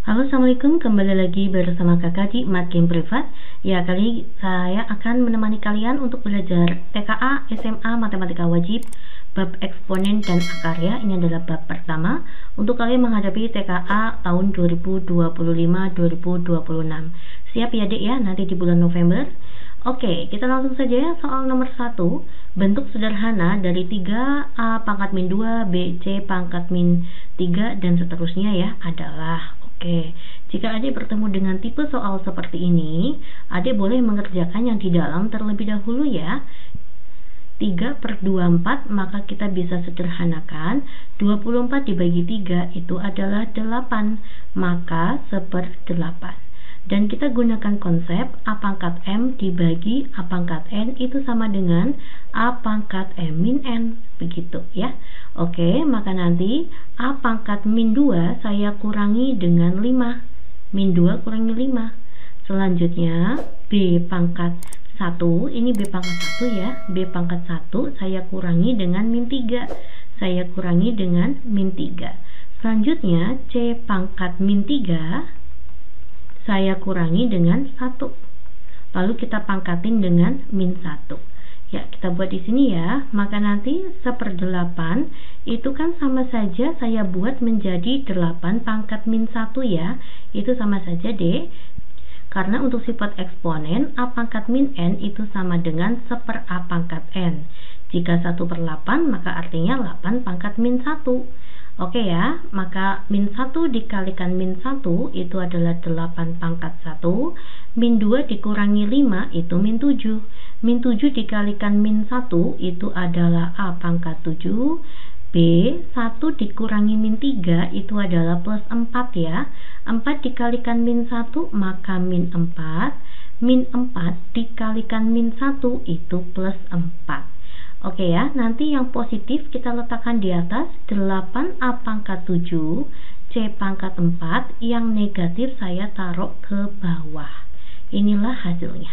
Halo, assalamualaikum, kembali lagi bersama kakak di Matgame Privat. Ya, kali saya akan menemani kalian untuk belajar TKA SMA Matematika Wajib bab eksponen dan akar ya. Ini adalah bab pertama untuk kalian menghadapi TKA tahun 2025-2026. Siap ya dek ya, nanti di bulan November. Oke, kita langsung saja ya. Soal nomor 1, bentuk sederhana dari 3A pangkat min 2 BC pangkat min 3 dan seterusnya ya adalah. Oke, jika adik bertemu dengan tipe soal seperti ini, adik boleh mengerjakan yang di dalam terlebih dahulu ya. 3/24, maka kita bisa sederhanakan 24 dibagi 3 itu adalah 8, maka 1/8. Dan kita gunakan konsep A pangkat M dibagi A pangkat N itu sama dengan A pangkat M min N, begitu ya. Oke, maka nanti A pangkat min 2 saya kurangi dengan 5. Min 2 kurangi 5. Selanjutnya B pangkat 1, ini B pangkat 1 ya. B pangkat 1 saya kurangi dengan min 3. Saya kurangi dengan min 3. Selanjutnya C pangkat min 3 saya kurangi dengan 1. Lalu kita pangkatin dengan min 1. Ya, kita buat di sini ya. Maka nanti 1/8 itu kan sama saja saya buat menjadi 8 pangkat min 1 ya. Itu sama saja deh. Karena untuk sifat eksponen A pangkat min N itu sama dengan 1/A pangkat N. Jika 1/8 maka artinya 8 pangkat min 1. Oke ya, maka min 1 dikalikan min 1 itu adalah 8 pangkat 1. Min 2 dikurangi 5 itu min 7. Min 7 dikalikan min 1 itu adalah A pangkat 7. B 1 dikurangi min 3 itu adalah plus 4 ya. 4 dikalikan min 1 maka min 4. Min 4 dikalikan min 1 itu plus 4. Oke ya, nanti yang positif kita letakkan di atas 8A pangkat 7 C pangkat 4, yang negatif saya taruh ke bawah. Inilah hasilnya.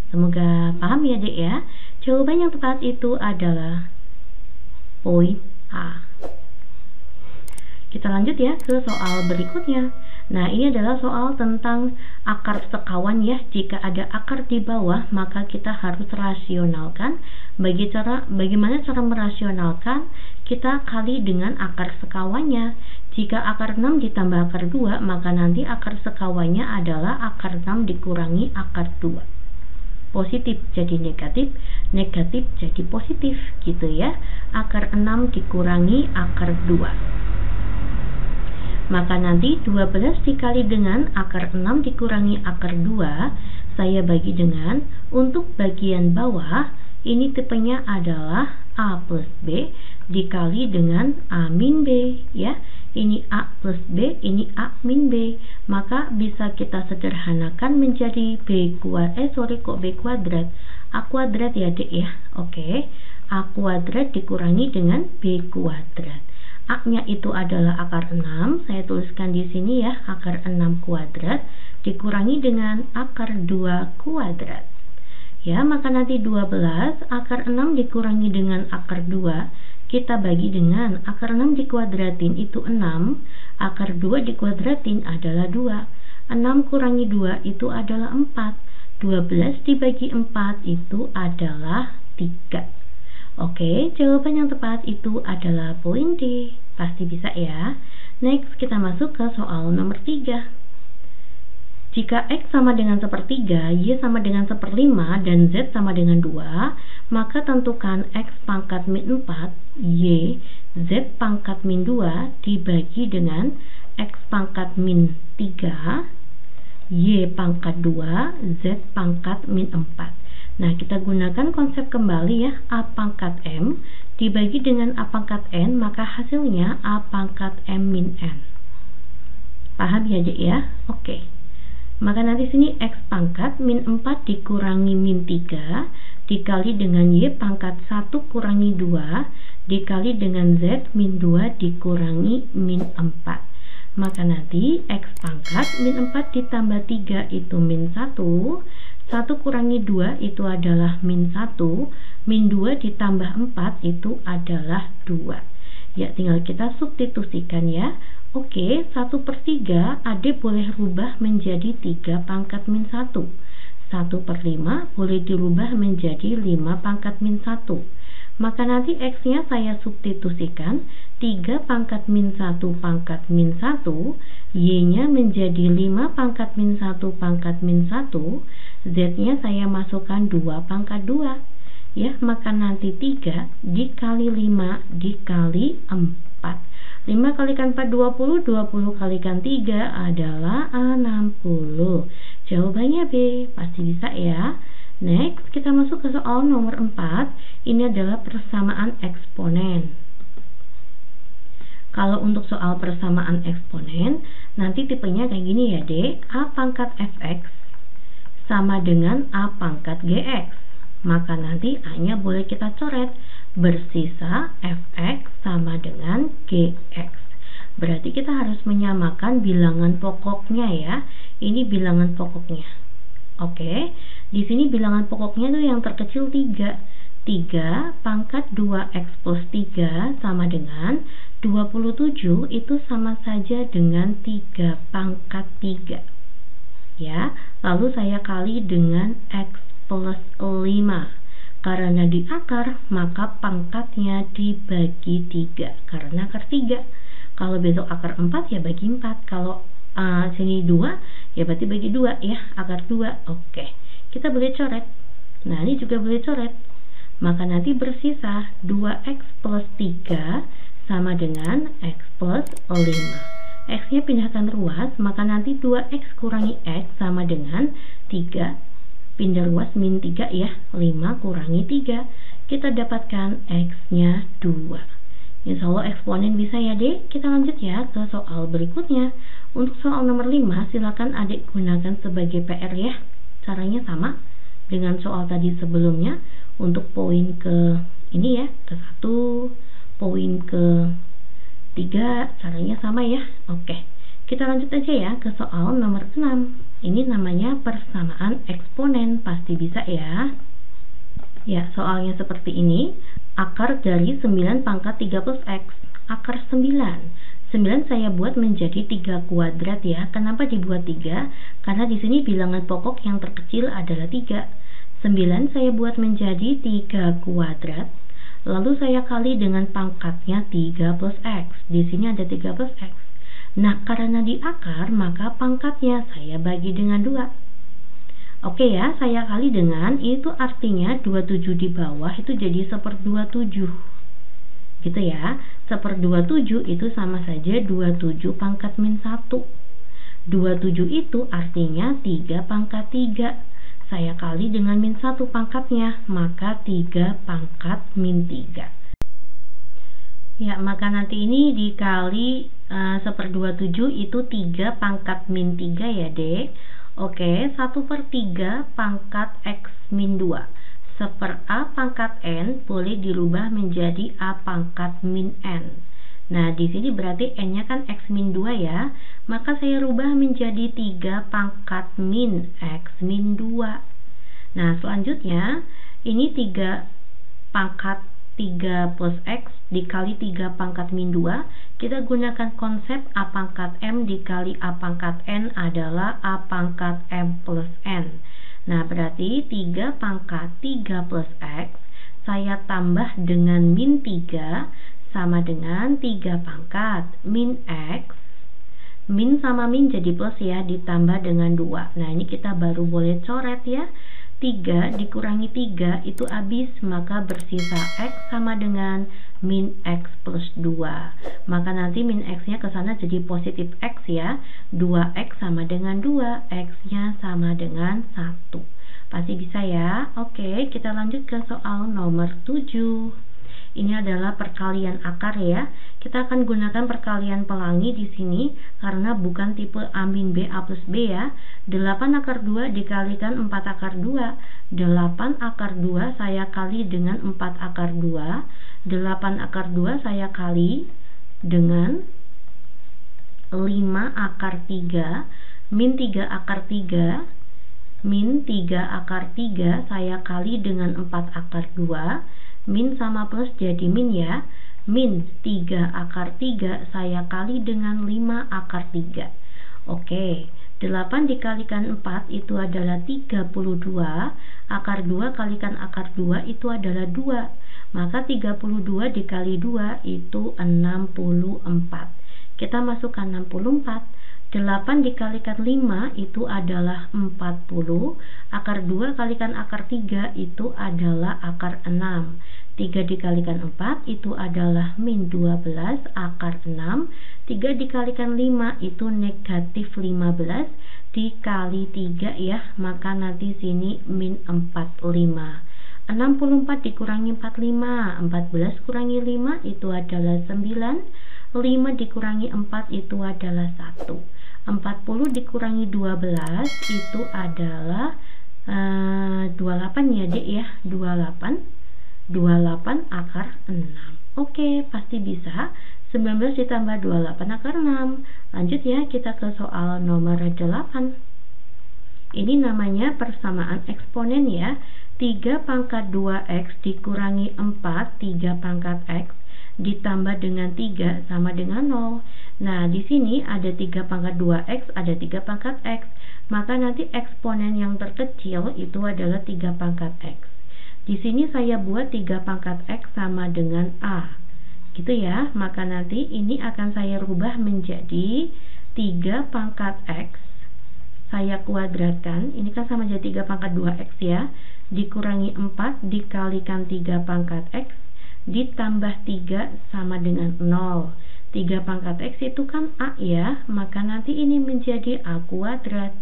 Semoga paham ya dek ya. Jawaban yang tepat itu adalah poin A. Kita lanjut ya ke soal berikutnya. Nah, ini adalah soal tentang akar sekawan ya. Jika ada akar di bawah, maka kita harus rasionalkan. Bagaimana cara merasionalkan? Kita kali dengan akar sekawannya. Jika akar 6 ditambah akar 2, maka nanti akar sekawannya adalah akar 6 dikurangi akar 2. Positif jadi negatif, negatif jadi positif gitu ya. Akar 6 dikurangi akar 2. Maka nanti 12 dikali dengan akar 6 dikurangi akar 2, saya bagi dengan, untuk bagian bawah, ini tipenya adalah A plus B dikali dengan A min B ya. Ini A plus B, ini A min B. Maka bisa kita sederhanakan menjadi B kuadrat. A kuadrat ya dek ya. Oke. A kuadrat dikurangi dengan B kuadrat. A-nya itu adalah akar 6, saya tuliskan di sini ya, akar 6 kuadrat dikurangi dengan akar 2 kuadrat. Ya, maka nanti 12 akar 6 dikurangi dengan akar 2, kita bagi dengan akar 6 dikuadratin itu 6, akar 2 dikuadratin adalah 2. 6 kurangi 2 itu adalah 4. 12 dibagi 4 itu adalah 3. Oke, jawaban yang tepat itu adalah poin D. Pasti bisa ya. Next, kita masuk ke soal nomor 3. Jika X sama dengan 1/3, Y sama dengan 1/5, dan Z sama dengan 2, maka tentukan X pangkat min 4, Y, Z pangkat min 2 dibagi dengan X pangkat min 3, Y pangkat 2, Z pangkat min 4. Nah, kita gunakan konsep kembali ya, A pangkat M dibagi dengan A pangkat N, maka hasilnya A pangkat M min N. Paham ya dek ya? Oke. Maka nanti sini X pangkat min 4 dikurangi min 3 dikali dengan Y pangkat 1 kurangi 2 dikali dengan Z min 2 dikurangi min 4. Maka nanti X pangkat min 4 ditambah 3 itu min 1. 1 kurangi 2 itu adalah min 1, min 2 ditambah 4 itu adalah 2. Ya, tinggal kita substitusikan ya. Oke, 1/3 Ade boleh rubah menjadi 3 pangkat min 1. 1/5 boleh dirubah menjadi 5 pangkat min 1. Maka nanti X-nya saya substitusikan 3 pangkat min 1 pangkat min 1, Y-nya menjadi 5 pangkat min 1 pangkat min 1, Z-nya saya masukkan 2 pangkat 2. Ya, maka nanti 3 dikali 5 dikali 4. 5 kalikan 4 20, 20 kalikan 3 adalah 60. Jawabannya B, pasti bisa ya. Next, kita masuk ke soal nomor 4. Ini adalah persamaan eksponen. Kalau untuk soal persamaan eksponen, nanti tipenya kayak gini ya, D. A pangkat fx sama dengan A pangkat gx. Maka nanti A-nya boleh kita coret. Bersisa fx sama dengan gx. Berarti kita harus menyamakan bilangan pokoknya ya. Ini bilangan pokoknya. Oke, di sini bilangan pokoknya tuh yang terkecil 3. 3 pangkat 2x plus 3 sama dengan 27, itu sama saja dengan 3 pangkat 3. Ya, lalu saya kali dengan x plus 5. Karena di akar, maka pangkatnya dibagi 3 karena akar 3. Kalau besok akar 4 ya bagi 4. Kalau sini 2 ya berarti bagi 2 ya, akar 2. Oke, kita boleh coret. Nah, ini juga boleh coret. Maka nanti bersisa 2x plus 3 sama dengan x plus 5. X-nya pindahkan ruas, maka nanti 2x kurangi x sama dengan 3. Pindah ruas min 3 ya, 5 kurangi 3. Kita dapatkan X-nya 2. Insya Allah eksponen bisa ya, Dek. Kita lanjut ya ke soal berikutnya. Untuk soal nomor 5, silakan adik gunakan sebagai PR ya. Caranya sama dengan soal tadi sebelumnya. Untuk poin ke ini ya, ke 1, poin ke 3, caranya sama ya. Oke, kita lanjut aja ya ke soal nomor 6. Ini namanya persamaan eksponen, pasti bisa ya. Ya, soalnya seperti ini. Akar dari 9 pangkat 3 plus X. Akar 9. 9 saya buat menjadi 3 kuadrat ya. Kenapa dibuat 3? Karena di sini bilangan pokok yang terkecil adalah 3. 9 saya buat menjadi 3 kuadrat. Lalu saya kali dengan pangkatnya 3 plus X. Di sini ada 3 plus X. Nah, karena di akar, maka pangkatnya saya bagi dengan 2. Oke ya, saya kali dengan, itu artinya 27 di bawah itu jadi 1/27. Gitu ya, 1/27 itu sama saja 27 pangkat min 1. 27 itu artinya 3 pangkat 3. Saya kali dengan min 1 pangkatnya, maka 3 pangkat min 3. Ya, maka nanti ini dikali 1/27 itu 3 pangkat min 3 ya, Dek. Oke, 1/3 pangkat X min 2. 1/A pangkat N boleh dirubah menjadi A pangkat min N. Nah, di sini berarti N-nya kan X min 2 ya. Maka saya rubah menjadi 3 pangkat min X min 2. Nah, selanjutnya ini 3 pangkat 3 plus X dikali 3 pangkat min 2. Kita gunakan konsep A pangkat M dikali A pangkat N adalah A pangkat M plus N. Nah, berarti 3 pangkat 3 plus X saya tambah dengan min 3 sama dengan 3 pangkat min X. Min sama min jadi plus ya, ditambah dengan 2. Nah, ini kita baru boleh coret ya. 3 dikurangi 3 itu habis, maka bersisa X sama dengan min X plus 2. Maka nanti min X-nya ke sana jadi positif X ya. 2X sama dengan 2, X-nya sama dengan 1. Pasti bisa ya. Oke, kita lanjut ke soal nomor 7. Ini adalah perkalian akar ya. Kita akan gunakan perkalian pelangi di sini karena bukan tipe A min B A plus B ya. 8 akar 2 dikalikan 4 akar 2. 8 akar 2 saya kali dengan 4 akar 2. 8 akar 2 saya kali dengan 5 akar 3 min 3 akar 3 min 3 akar 3 saya kali dengan 4 akar 2. Min sama plus jadi min ya. min 3 akar 3 saya kali dengan 5 akar 3. Oke, 8 dikalikan 4 itu adalah 32, akar 2 kalikan akar 2 itu adalah 2. Maka 32 dikali 2 itu 64. Kita masukkan 64. 8 dikalikan 5 itu adalah 40. Akar 2 kalikan akar 3 itu adalah akar 6. 3 dikalikan 4 itu adalah min 12 akar 6. 3 dikalikan 5 itu negatif 15 dikali 3 ya, maka nanti sini min 45. 64 dikurangi 45, 14 kurangi 5 itu adalah 9. 5 dikurangi 4 itu adalah 1. 40 dikurangi 12 itu adalah 28 ya dek ya, 28 akar 6. Oke, pasti bisa. 19 ditambah 28 akar 6. Lanjut ya, kita ke soal nomor 8. Ini namanya persamaan eksponen ya. 3 pangkat 2x dikurangi 4, 3 pangkat x ditambah dengan 3 sama dengan 0. Nah, di sini ada 3 pangkat 2x, ada 3 pangkat x. Maka nanti eksponen yang terkecil itu adalah 3 pangkat x. Di sini saya buat 3 pangkat x sama dengan a. Gitu ya. Maka nanti ini akan saya rubah menjadi 3 pangkat x. Saya kuadratkan. Ini kan sama jadi 3 pangkat 2x ya. Dikurangi 4 dikalikan 3 pangkat x ditambah 3 sama dengan 0. 3 pangkat x itu kan a ya, maka nanti ini menjadi a kuadrat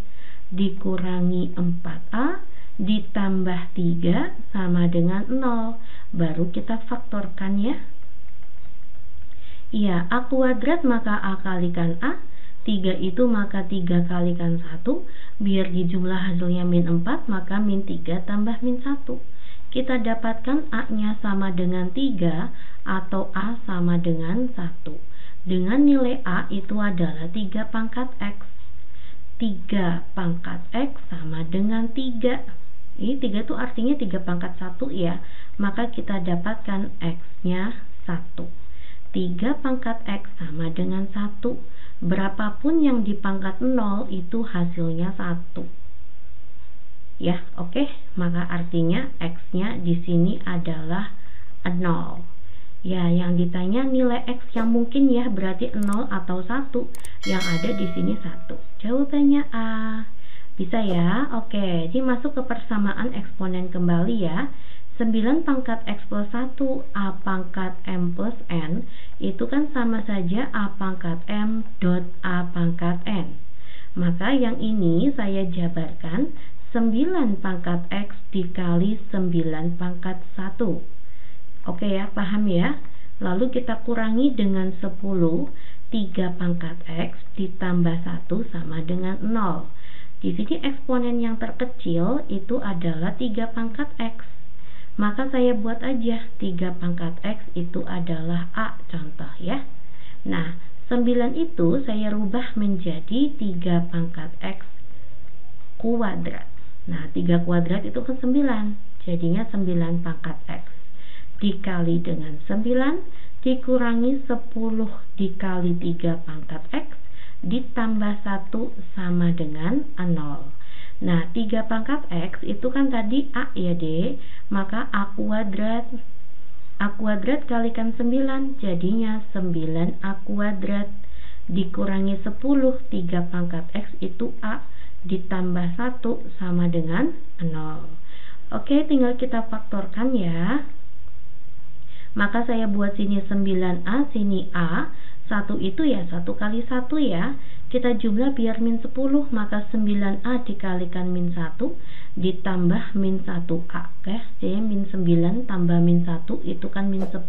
dikurangi 4a ditambah 3 sama dengan 0. Baru kita faktorkan ya. Iya, a kuadrat maka a kalikan a. 3 itu maka 3 kalikan 1. Biar di jumlah hasilnya min 4, maka min 3 tambah min 1. Kita dapatkan a-nya sama dengan 3 atau a sama dengan 1. Dengan nilai a itu adalah 3 pangkat x. 3 pangkat x sama dengan 3. Ini 3 itu artinya 3 pangkat 1 ya. Maka kita dapatkan x-nya 1. 3 pangkat x sama dengan 1. Berapapun yang di pangkat 0 itu hasilnya 1. Ya, oke. Maka artinya x-nya di sini adalah 0. Ya, yang ditanya nilai x yang mungkin ya, berarti 0 atau 1. Yang ada di sini 1. Jawabannya A. Bisa ya? Oke, jadi masuk ke persamaan eksponen kembali ya. 9 pangkat x plus 1 a pangkat m plus n itu kan sama saja a pangkat m dot a pangkat n. Maka yang ini saya jabarkan 9 pangkat x dikali 9 pangkat 1. Oke ya, paham ya? Lalu kita kurangi dengan 10. 3 pangkat x ditambah 1 sama dengan 0. Di sini eksponen yang terkecil itu adalah 3 pangkat x. Maka saya buat aja 3 pangkat x itu adalah a contoh ya. Nah, 9 itu saya rubah menjadi 3 pangkat x kuadrat. Nah, 3 kuadrat itu kan 9. Jadinya 9 pangkat x dikali dengan 9 dikurangi 10 dikali 3 pangkat x ditambah 1 sama dengan 0. Nah, 3 pangkat x itu kan tadi a ya D, maka a kuadrat kalikan 9 jadinya 9a kuadrat dikurangi 10, 3 pangkat x itu a ditambah 1 sama dengan 0. Oke, tinggal kita faktorkan ya. Maka saya buat sini 9a, sini a. 1 itu ya 1 kali 1 ya. Kita jumlah biar min 10, maka 9a dikalikan min 1 ditambah min 1a. Oke, jadi min 9 tambah min 1 itu kan min 10.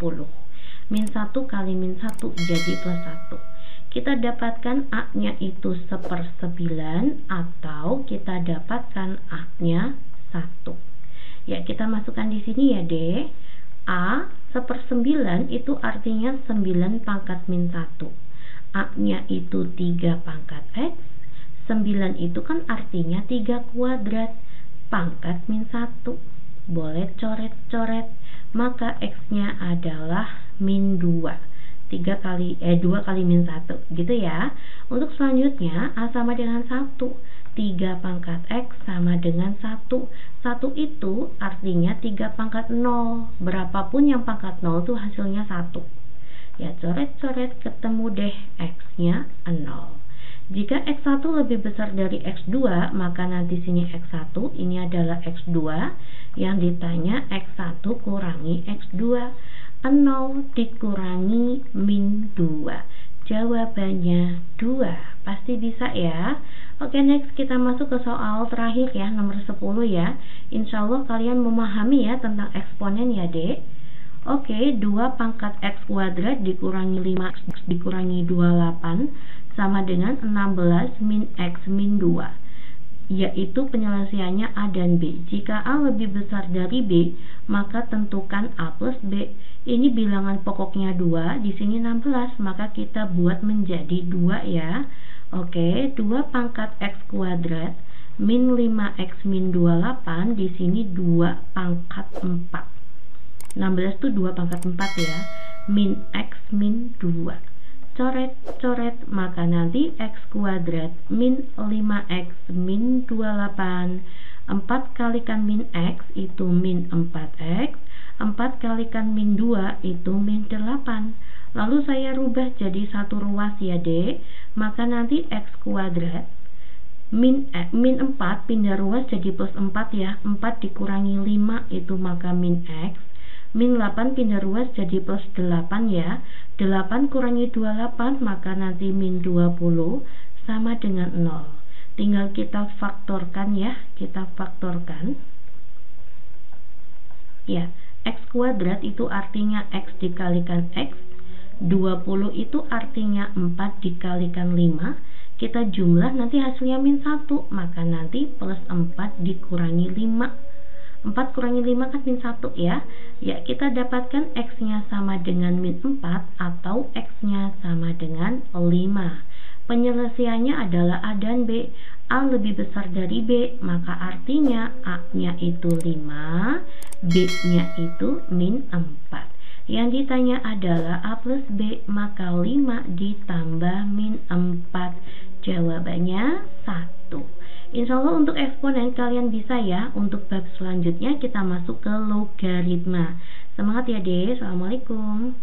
Min 1 kali min 1 jadi plus 1. Kita dapatkan a-nya itu 1/9 atau kita dapatkan a-nya 1. Ya, kita masukkan di sini ya, D. A 1/9 itu artinya 9 pangkat min 1. A-nya itu 3 pangkat x. 9 itu kan artinya 3 kuadrat pangkat min 1. Boleh coret-coret. Maka x-nya adalah min 2. 2 kali min 1 gitu ya. Untuk selanjutnya A sama dengan 1. 3 pangkat X sama dengan 1. 1 itu artinya 3 pangkat 0. Berapapun yang pangkat 0 itu hasilnya 1. Ya, coret-coret ketemu deh X-nya 0. Jika X1 lebih besar dari X2, maka nanti sini X1 ini adalah X2. Yang ditanya X1 kurangi X2. 0 dikurangi min 2. Jawabannya 2. Pasti bisa ya. Oke, next kita masuk ke soal terakhir ya, nomor 10 ya. Insya Allah kalian memahami ya tentang eksponen ya, Dek. Oke, 2 pangkat X kuadrat dikurangi 5X dikurangi 28 sama dengan 16 min X min 2, yaitu penyelesaiannya A dan B. Jika A lebih besar dari B, maka tentukan A plus B. Ini bilangan pokoknya 2, di sini 16, maka kita buat menjadi 2 ya. Oke, 2 pangkat X kuadrat min 5X min 28, di sini 2 pangkat 4. 16 itu 2 pangkat 4 ya, min X min 2. Coret-coret, maka nanti X kuadrat min 5X min 28. 4 kalikan min X itu min 4X. 4 kalikan min 2 itu min 8. Lalu saya rubah jadi satu ruas ya, Dek. Maka nanti X kuadrat min 4 pindah ruas jadi plus 4 ya. 4 dikurangi 5 itu maka min X. Min 8 pindah ruas jadi plus 8 ya. 8 kurangi 28 maka nanti min 20 sama dengan 0. Tinggal kita faktorkan ya. Kita faktorkan. Ya, X kuadrat itu artinya X dikalikan X. 20 itu artinya 4 dikalikan 5. Kita jumlah nanti hasilnya min 1. Maka nanti plus 4 dikurangi 5. 4 kurangi 5 kan min 1 ya. Ya, kita dapatkan X-nya sama dengan min 4 atau X-nya sama dengan 5. Penyelesaiannya adalah A dan B. A lebih besar dari B, maka artinya A-nya itu 5, B-nya itu min 4. Yang ditanya adalah A plus B, maka 5 ditambah min 4. Jawabannya 1. Insya Allah untuk eksponen kalian bisa ya. Untuk bab selanjutnya kita masuk ke logaritma. Semangat ya, Dek. Assalamualaikum.